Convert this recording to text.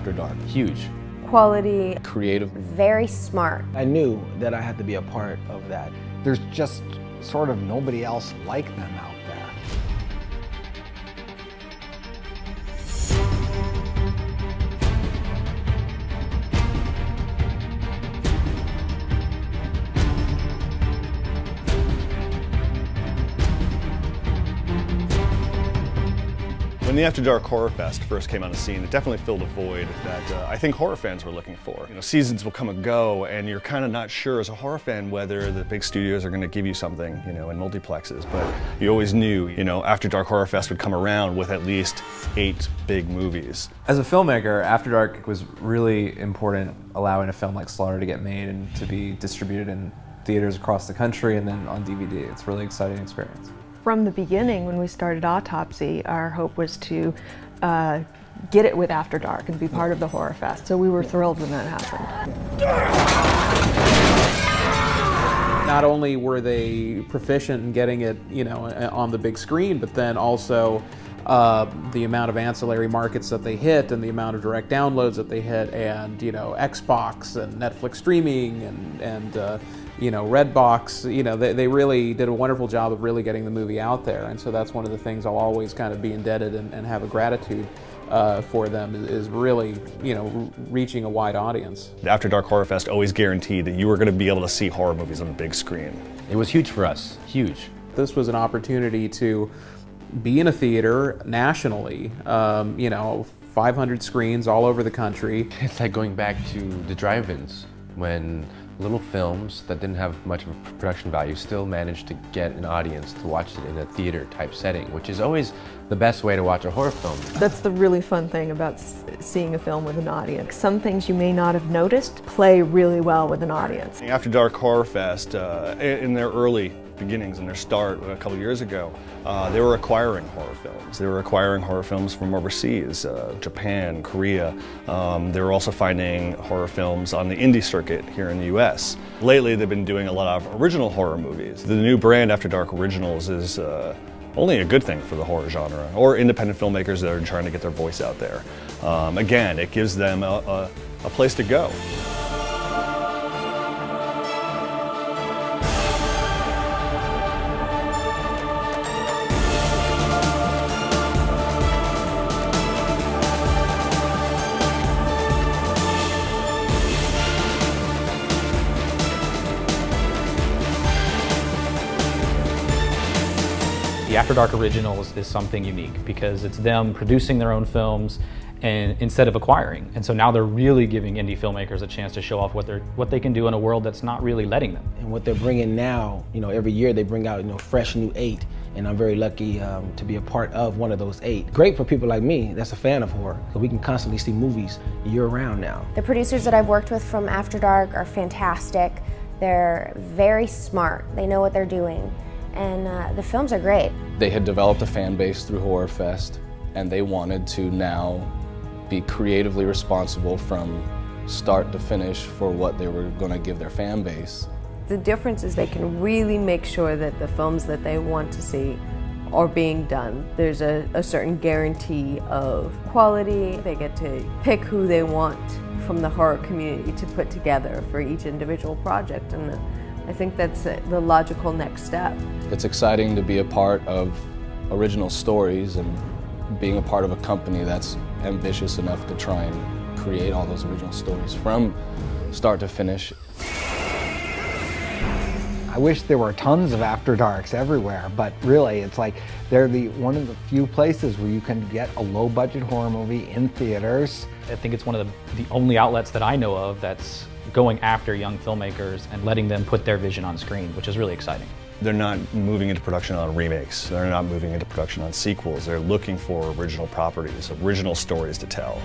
After Dark. Huge. Quality. Creative. Very smart. I knew that I had to be a part of that. There's just sort of nobody else like them out there. When the After Dark Horrorfest first came on the scene, it definitely filled a void that I think horror fans were looking for. You know, seasons will come and go, and you're kind of not sure as a horror fan whether the big studios are going to give you something, you know, in multiplexes. But you always knew, you know, After Dark Horrorfest would come around with at least 8 big movies. As a filmmaker, After Dark was really important, allowing a film like Slaughter to get made and to be distributed in theaters across the country and then on DVD. It's a really exciting experience. From the beginning, when we started Autopsy, our hope was to get it with After Dark and be part of the Horrorfest. So we were thrilled when that happened. Not only were they proficient in getting it, you know, on the big screen, but then also the amount of ancillary markets that they hit and the amount of direct downloads that they hit, and, you know, Xbox and Netflix streaming and you know, Redbox, you know, they really did a wonderful job of really getting the movie out there. And so that's one of the things I'll always kind of be indebted and have a gratitude for them, is really, you know, reaching a wide audience. The After Dark Horrorfest always guaranteed that you were going to be able to see horror movies on the big screen. It was huge for us, huge. This was an opportunity to be in a theater nationally, you know, 500 screens all over the country. It's like going back to the drive-ins, when little films that didn't have much of a production value still managed to get an audience to watch it in a theater type setting, which is always the best way to watch a horror film. That's the really fun thing about seeing a film with an audience. Some things you may not have noticed play really well with an audience. After Dark Horrorfest, in their early beginnings, in their start a couple years ago, they were acquiring horror films. They were acquiring horror films from overseas, Japan, Korea. They were also finding horror films on the indie circuit here in the US. Lately, they've been doing a lot of original horror movies. The new brand After Dark Originals is only a good thing for the horror genre, or independent filmmakers that are trying to get their voice out there. Again, it gives them a place to go. The After Dark Originals is something unique because it's them producing their own films and instead of acquiring. And so now they're really giving indie filmmakers a chance to show off what they can do in a world that's not really letting them. And what they're bringing now, you know, every year they bring out, you know, fresh new 8. And I'm very lucky to be a part of one of those 8. Great for people like me that's a fan of horror, because we can constantly see movies year-round now. The producers that I've worked with from After Dark are fantastic. They're very smart. They know what they're doing. And the films are great. They had developed a fan base through Horrorfest, and they wanted to now be creatively responsible from start to finish for what they were going to give their fan base. The difference is they can really make sure that the films that they want to see are being done. There's a certain guarantee of quality. They get to pick who they want from the horror community to put together for each individual project. And I think that's the logical next step. It's exciting to be a part of original stories and being a part of a company that's ambitious enough to try and create all those original stories from start to finish. I wish there were tons of After Darks everywhere, but really it's like they're one of the few places where you can get a low-budget horror movie in theaters. I think it's one of the only outlets that I know of that's going after young filmmakers and letting them put their vision on screen, which is really exciting. They're not moving into production on remakes. They're not moving into production on sequels. They're looking for original properties, original stories to tell.